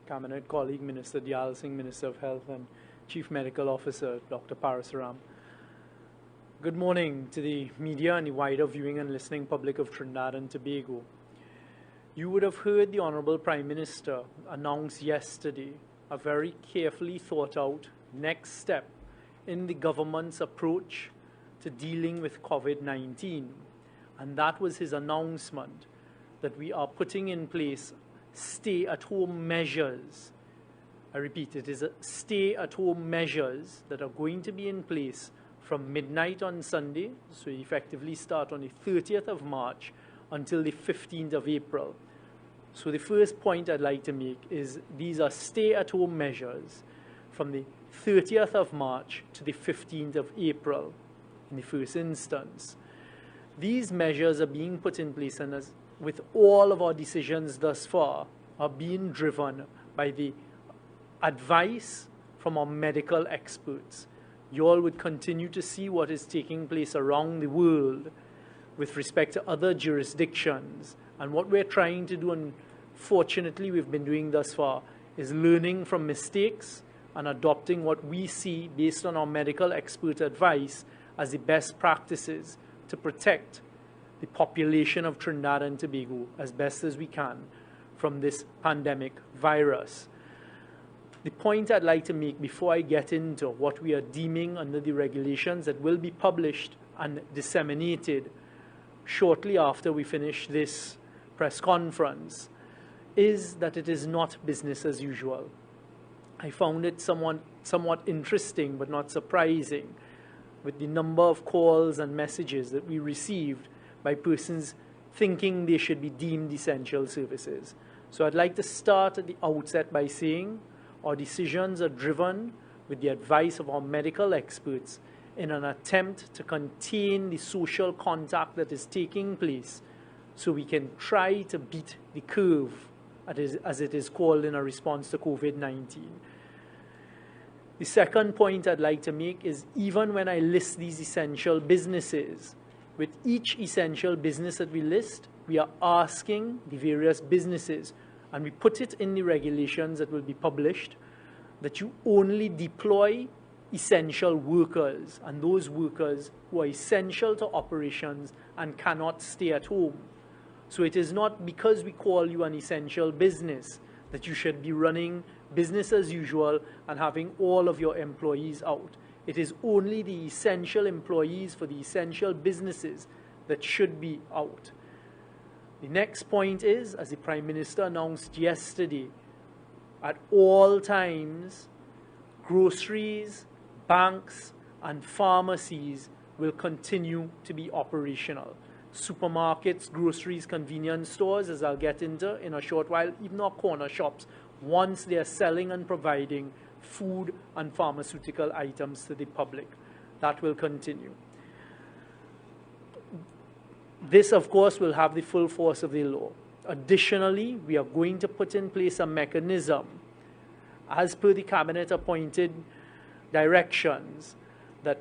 Cabinet colleague, Minister Diyal Singh, Minister of Health, and Chief Medical Officer, Dr. Parasaram. Good morning to the media and the wider viewing and listening public of Trinidad and Tobago. You would have heard the Honorable Prime Minister announce yesterday a very carefully thought out next step in the government's approach to dealing with COVID-19. And that was his announcement that we are putting in place stay-at-home measures. I repeat, it is stay-at-home measures that are going to be in place from midnight on Sunday, so effectively start on the 30th of March until the 15th of April. So the first point I'd like to make is these are stay-at-home measures from the 30th of March to the 15th of April in the first instance. These measures are being put in place, and as with all of our decisions thus far, are being driven by the advice from our medical experts. You all would continue to see what is taking place around the world with respect to other jurisdictions. And what we're trying to do, and fortunately we've been doing thus far, is learning from mistakes and adopting what we see based on our medical expert advice as the best practices to protect the population of Trinidad and Tobago as best as we can from this pandemic virus. The point I'd like to make before I get into what we are deeming under the regulations that will be published and disseminated shortly after we finish this press conference is that it is not business as usual. I found it somewhat interesting but not surprising with the number of calls and messages that we received by persons thinking they should be deemed essential services. So I'd like to start at the outset by saying our decisions are driven with the advice of our medical experts in an attempt to contain the social contact that is taking place so we can try to beat the curve, as it is called, in a response to COVID-19. The second point I'd like to make is even when I list these essential businesses, with each essential business that we list, we are asking the various businesses, and we put it in the regulations that will be published, that you only deploy essential workers, and those workers who are essential to operations and cannot stay at home. So it is not because we call you an essential business that you should be running business as usual and having all of your employees out. It is only the essential employees for the essential businesses that should be out. The next point is, as the Prime Minister announced yesterday, at all times, groceries, banks, and pharmacies will continue to be operational. Supermarkets, groceries, convenience stores, as I'll get into in a short while, even our corner shops, once they are selling and providing food and pharmaceutical items to the public. That will continue. This, of course, will have the full force of the law. Additionally, we are going to put in place a mechanism, as per the Cabinet-appointed directions, that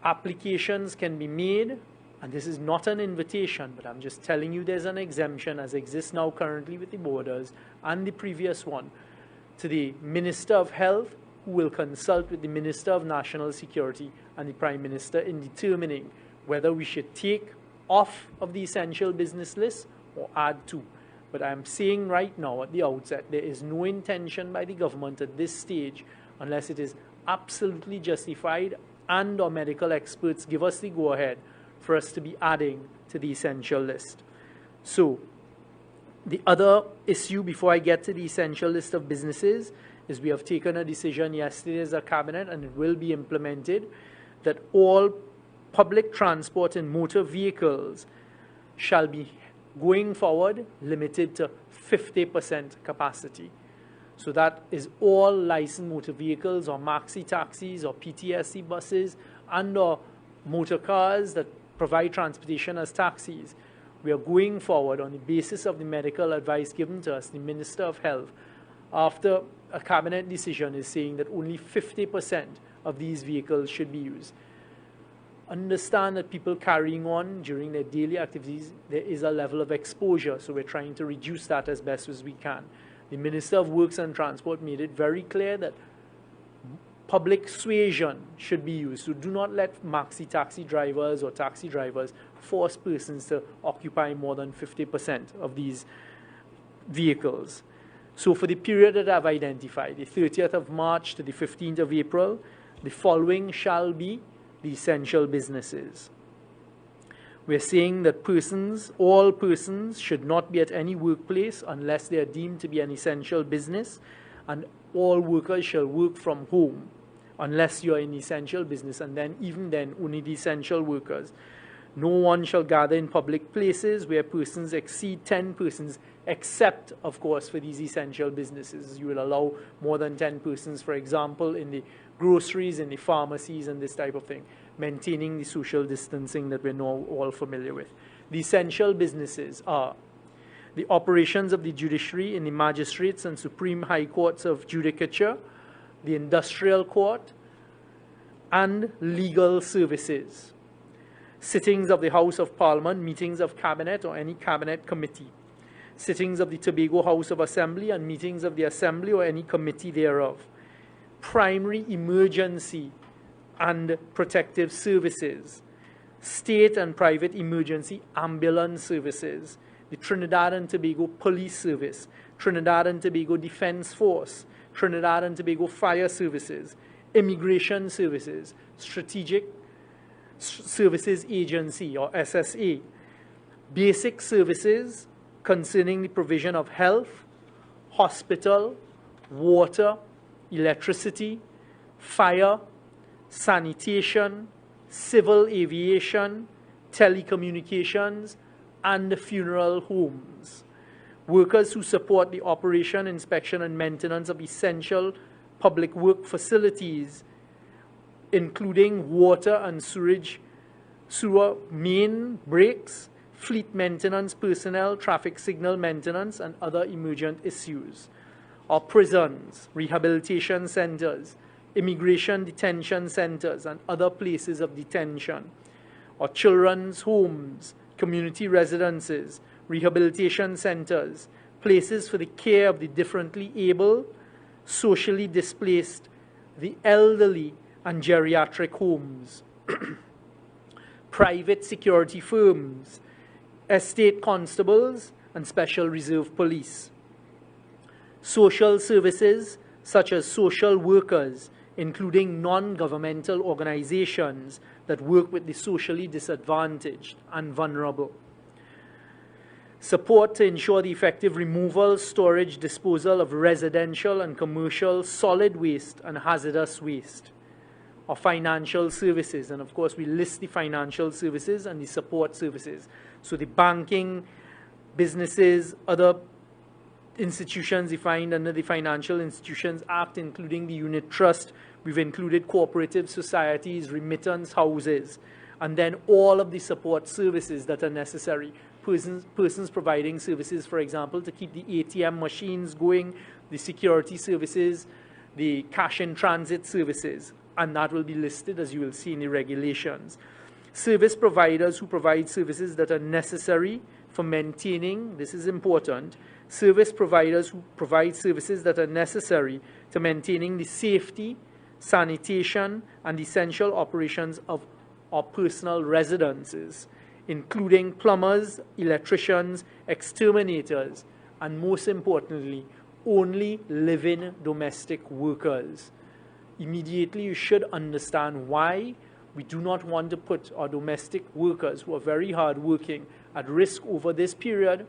applications can be made, and this is not an invitation, but I'm just telling you there's an exemption as exists now currently with the borders and the previous one, to the Minister of Health, who will consult with the Minister of National Security and the Prime Minister in determining whether we should take off of the essential business list or add to. But I'm saying right now at the outset, there is no intention by the government at this stage, unless it is absolutely justified and our medical experts give us the go-ahead, for us to be adding to the essential list. So the other issue before I get to the essential list of businesses is we have taken a decision yesterday as a Cabinet, and it will be implemented, that all public transport and motor vehicles shall be going forward limited to 50% capacity. So that is all licensed motor vehicles or maxi taxis or PTSC buses and or motor cars that provide transportation as taxis. We are going forward on the basis of the medical advice given to us. The Minister of Health, after a Cabinet decision, is saying that only 50% of these vehicles should be used. Understand that people carrying on during their daily activities, there is a level of exposure, so we're trying to reduce that as best as we can. the Minister of Works and Transport made it very clear that public suasion should be used. So do not let maxi taxi drivers or taxi drivers force persons to occupy more than 50% of these vehicles. So for the period that I've identified, the 30th of March to the 15th of April, the following shall be the essential businesses. We're saying that all persons should not be at any workplace unless they are deemed to be an essential business, and all workers shall work from home unless you are in essential business, and then even then only the essential workers. No one shall gather in public places where persons exceed 10 persons, except, of course, for these essential businesses. You will allow more than 10 persons, for example, in the groceries, in the pharmacies, and this type of thing, maintaining the social distancing that we're now all familiar with. The essential businesses are the operations of the judiciary in the magistrates and supreme high courts of judicature, the industrial court, and legal services. Sittings of the House of Parliament, meetings of Cabinet or any Cabinet committee. Sittings of the Tobago House of Assembly and meetings of the Assembly or any committee thereof. Primary emergency and protective services. State and private emergency ambulance services. The Trinidad and Tobago Police Service. Trinidad and Tobago Defense Force. Trinidad and Tobago Fire Services, Immigration Services, Strategic Services Agency or SSA, basic services concerning the provision of health, hospital, water, electricity, fire, sanitation, civil aviation, telecommunications, and funeral homes. Workers who support the operation, inspection, and maintenance of essential public work facilities, including water and sewer main breaks, fleet maintenance personnel, traffic signal maintenance, and other emergent issues. Or prisons, rehabilitation centers, immigration detention centers, and other places of detention. Or children's homes, community residences, rehabilitation centers, places for the care of the differently able, socially displaced, the elderly, and geriatric homes. Private security firms, estate constables, and special reserve police. Social services such as social workers, including non-governmental organizations that work with the socially disadvantaged and vulnerable. Support to ensure the effective removal, storage, disposal of residential and commercial solid waste and hazardous waste. Or financial services, and of course we list the financial services and the support services. So the banking, businesses, other institutions defined under the Financial Institutions Act, including the unit trust. We've included cooperative societies, remittance houses, and then all of the support services that are necessary. Persons providing services, for example, to keep the ATM machines going, the security services, the cash in transit services, and that will be listed as you will see in the regulations. Service providers who provide services that are necessary for maintaining, this is important, service providers who provide services that are necessary to maintaining the safety, sanitation, and essential operations of our personal residences, including plumbers, electricians, exterminators, and most importantly, only live-in domestic workers. Immediately, you should understand why we do not want to put our domestic workers, who are very hard-working, at risk over this period,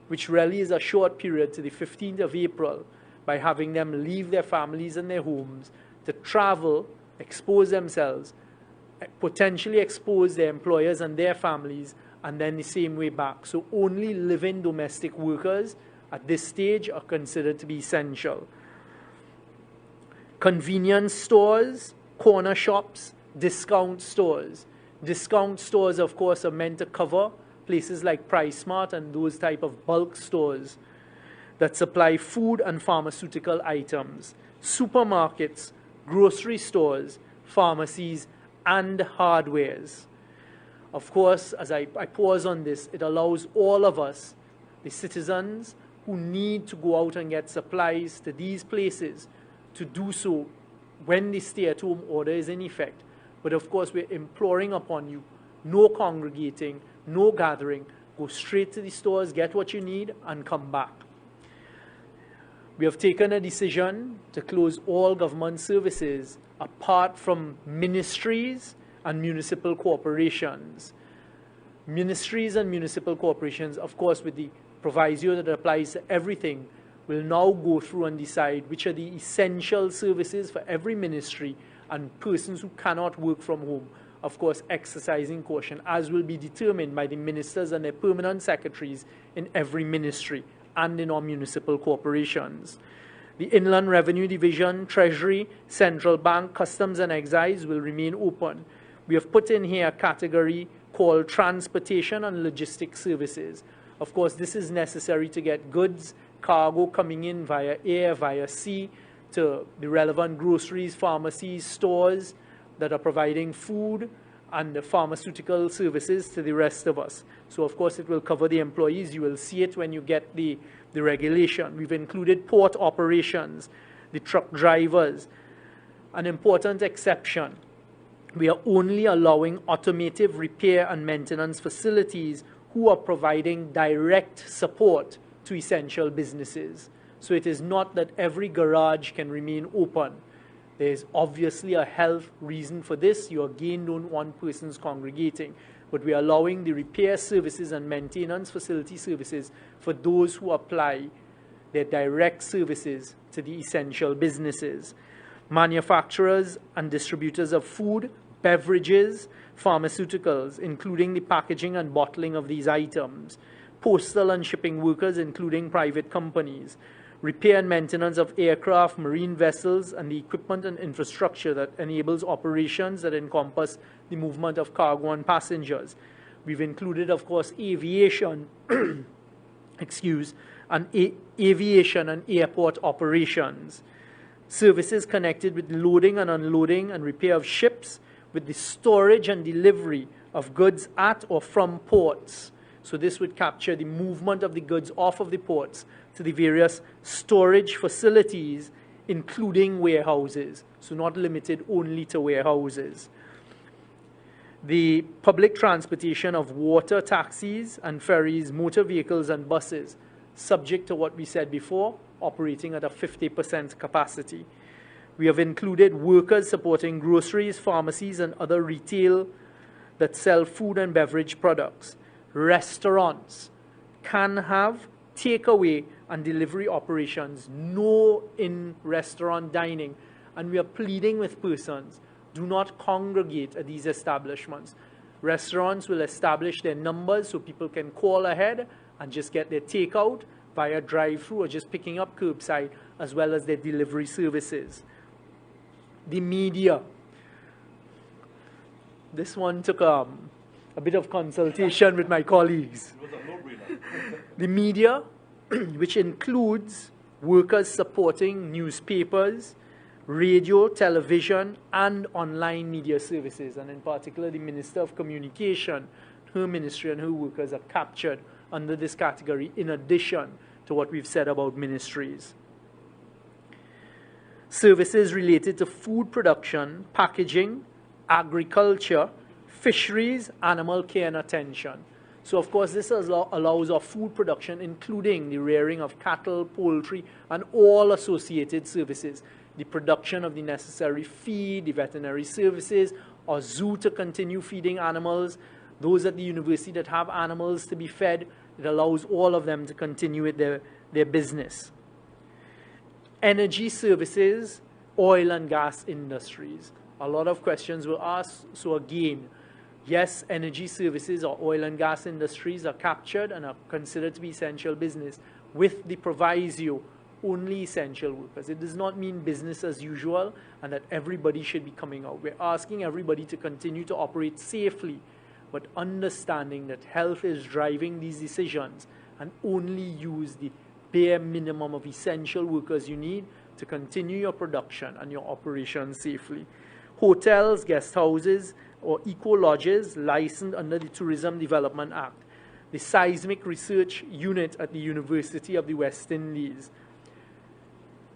which really is a short period to the 15th of April, by having them leave their families and their homes to travel, expose themselves, potentially expose their employers and their families, and then the same way back. So only live-in domestic workers at this stage are considered to be essential. Convenience stores, corner shops, discount stores. Discount stores, of course, are meant to cover places like PriceSmart and those type of bulk stores that supply food and pharmaceutical items. Supermarkets, grocery stores, pharmacies, and hardwares. Of course, as I pause on this, it allows all of us, the citizens who need to go out and get supplies to these places to do so when the stay-at-home order is in effect. But of course, we're imploring upon you, no congregating, no gathering. Go straight to the stores, get what you need, and come back. We have taken a decision to close all government services apart from ministries and municipal corporations. Ministries and municipal corporations, of course, with the proviso that applies to everything, will now go through and decide which are the essential services for every ministry and persons who cannot work from home, of course, exercising caution, as will be determined by the ministers and their permanent secretaries in every ministry and in our municipal corporations. The Inland Revenue Division, Treasury, Central Bank, Customs and Excise will remain open. We have put in here a category called transportation and logistics services. Of course, this is necessary to get goods, cargo coming in via air, via sea, to the relevant groceries, pharmacies, stores that are providing food and the pharmaceutical services to the rest of us. So, of course, it will cover the employees. You will see it when you get the regulation. We've included port operations, the truck drivers. An important exception, we are only allowing automotive repair and maintenance facilities who are providing direct support to essential businesses. So it is not that every garage can remain open. There's obviously a health reason for this. You again don't want persons congregating. But we are allowing the repair services and maintenance facility services for those who apply their direct services to the essential businesses. Manufacturers and distributors of food, beverages, pharmaceuticals, including the packaging and bottling of these items. Postal and shipping workers, including private companies. Repair and maintenance of aircraft, marine vessels, and the equipment and infrastructure that enables operations that encompass the movement of cargo and passengers. We've included, of course, aviation, aviation and airport operations. Services connected with loading and unloading and repair of ships, with the storage and delivery of goods at or from ports. So this would capture the movement of the goods off of the ports to the various storage facilities, including warehouses, so not limited only to warehouses. The public transportation of water taxis and ferries, motor vehicles and buses, subject to what we said before, operating at a 50% capacity. We have included workers supporting groceries, pharmacies, and other retail that sell food and beverage products. Restaurants can have takeaway and delivery operations, no in-restaurant dining. And we are pleading with persons, do not congregate at these establishments. Restaurants will establish their numbers so people can call ahead and just get their takeout via drive-through or just picking up curbside, as well as their delivery services. The media. This one took a bit of consultation with my colleagues. It was a no-brainer. The media, which includes workers supporting newspapers, radio, television, and online media services, and in particular the Minister of Communication, her ministry and her workers are captured under this category, in addition to what we've said about ministries. Services related to food production, packaging, agriculture, fisheries, animal care and attention. So of course this allows our food production, including the rearing of cattle, poultry, and all associated services. The production of the necessary feed, the veterinary services, our zoo to continue feeding animals, those at the university that have animals to be fed, it allows all of them to continue with their business. Energy services, oil and gas industries. A lot of questions were asked, so again, yes, energy services or oil and gas industries are captured and are considered to be essential business with the proviso only essential workers. It does not mean business as usual and that everybody should be coming out. We're asking everybody to continue to operate safely, but understanding that health is driving these decisions, and only use the bare minimum of essential workers you need to continue your production and your operations safely. Hotels, guest houses, or eco-lodges licensed under the Tourism Development Act. the Seismic Research Unit at the University of the West Indies.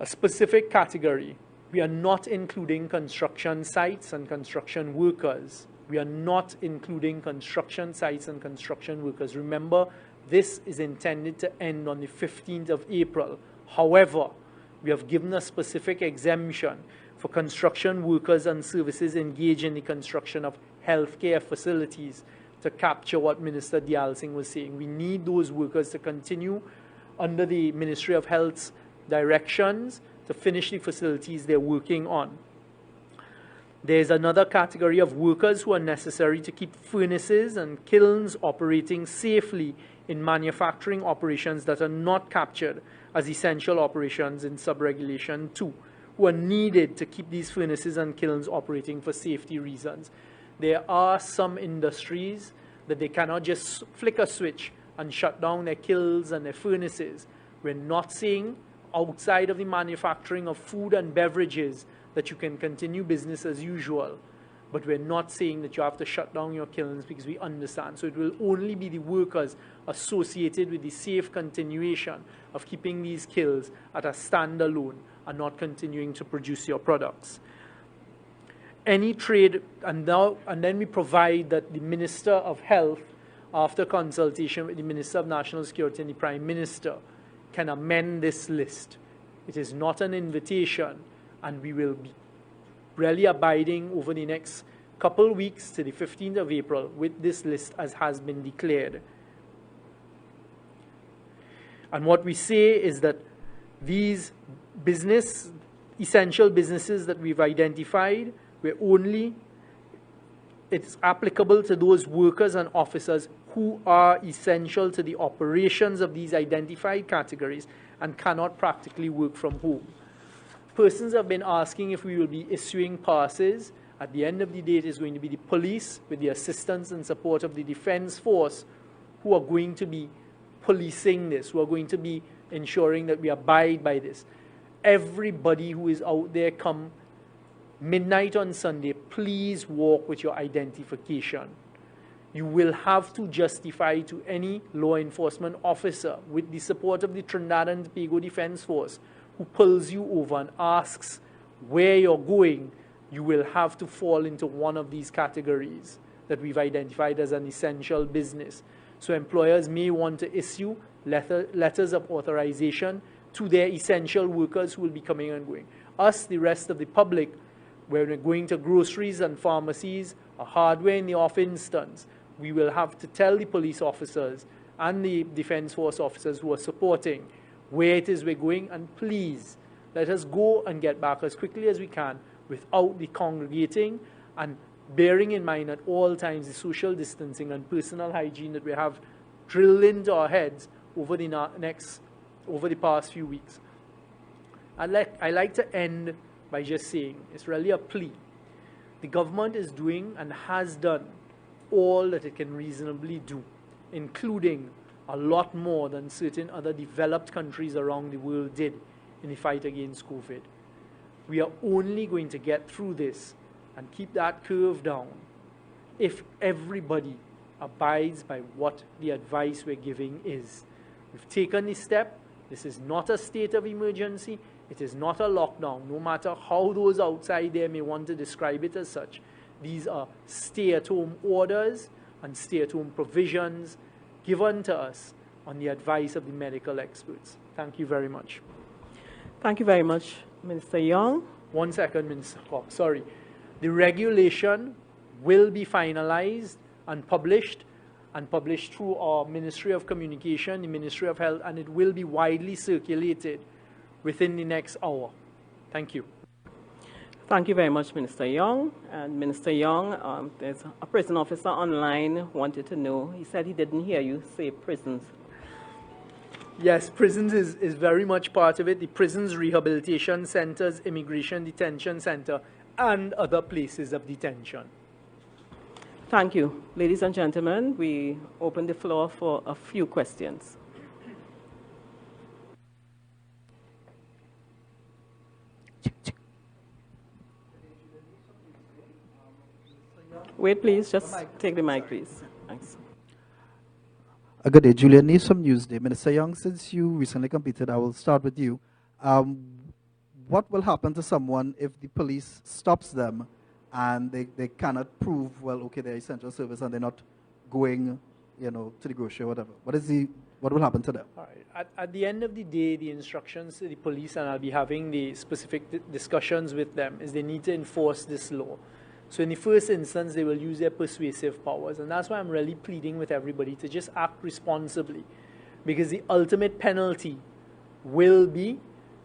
A specific category. We are not including construction sites and construction workers. We are not including construction sites and construction workers. Remember, this is intended to end on the 15th of April. However, we have given a specific exemption for construction workers and services engaged in the construction of healthcare facilities to capture what Minister Dayal Singh was saying. We need those workers to continue under the Ministry of Health's directions to finish the facilities they're working on. There's another category of workers who are necessary to keep furnaces and kilns operating safely in manufacturing operations that are not captured as essential operations in Subregulation 2, who are needed to keep these furnaces and kilns operating for safety reasons. There are some industries that they cannot just flick a switch and shut down their kilns and their furnaces. We're not saying outside of the manufacturing of food and beverages that you can continue business as usual, but we're not saying that you have to shut down your kilns, because we understand. So it will only be the workers associated with the safe continuation of keeping these kilns at a standalone and not continuing to produce your products. Any trade, and then we provide that the Minister of Health, after consultation with the Minister of National Security and the Prime Minister, can amend this list. It is not an invitation, and we will be really abiding over the next couple weeks to the 15th of April with this list as has been declared. And what we say is that these essential businesses that we've identified, it's applicable to those workers and officers who are essential to the operations of these identified categories and cannot practically work from home. Persons have been asking if we will be issuing passes. At the end of the day, it is going to be the police, with the assistance and support of the Defense Force, who are going to be policing this, who are going to be ensuring that we abide by this. Everybody who is out there come midnight on Sunday, please walk with your identification. You will have to justify to any law enforcement officer, with the support of the Trinidad and Tobago Defense Force, who pulls you over and asks where you're going, you will have to fall into one of these categories that we've identified as an essential business. So employers may want to issue letters of authorization to their essential workers who will be coming and going. Us, the rest of the public, when we're going to groceries and pharmacies, or hardware in the off instance, we will have to tell the police officers and the Defense Force officers who are supporting where it is we're going, and please let us go and get back as quickly as we can without the congregating, and bearing in mind at all times the social distancing and personal hygiene that we have drilled into our heads over the past few weeks. I like to end by just saying it's really a plea. The government is doing and has done all that it can reasonably do, including a lot more than certain other developed countries around the world did in the fight against COVID. We are only going to get through this and keep that curve down if everybody abides by what the advice we're giving is. We've taken this step. This is not a state of emergency. It is not a lockdown, no matter how those outside there may want to describe it as such. These are stay-at-home orders and stay-at-home provisions given to us on the advice of the medical experts. Thank you very much. Thank you very much, Minister Young. 1 second, Minister Cox. Sorry. The regulation will be finalized and published through our Ministry of Communication, the Ministry of Health, and it will be widely circulated within the next hour. Thank you. Thank you very much, Minister Young. And Minister Young, there's a prison officer online who wanted to know. He said he didn't hear you say prisons. Yes, prisons is very much part of it. The prisons, rehabilitation centers, immigration detention center, and other places of detention. Thank you. Ladies and gentlemen, we open the floor for a few questions. Wait, please. Just take the mic, please. Thanks. A good day, Julian Neves from Newsday. Minister Young, since you recently completed, I will start with you. What will happen to someone if the police stops them and they cannot prove, well, okay, they're essential service and they're not going, to the grocery or whatever? What will happen to them? All right. At the end of the day, the instructions to the police, and I'll be having the specific discussions with them, is they need to enforce this law. So in the first instance, they will use their persuasive powers. And that's why I'm really pleading with everybody to just act responsibly. Because the ultimate penalty will be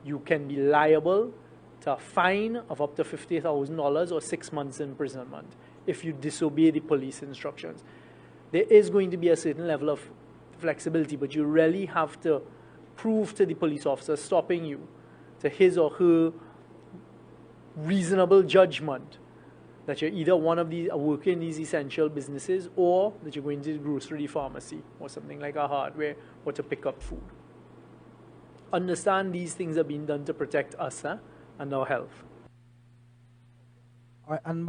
you can be liable to a fine of up to $50,000 or 6 months imprisonment if you disobey the police instructions. There is going to be a certain level of flexibility, but you really have to prove to the police officer stopping you, to his or her reasonable judgment, that you're either one of these working in these essential businesses or that you're going to the grocery pharmacy or something like a hardware or to pick up food. Understand these things are being done to protect us and our health. All right, and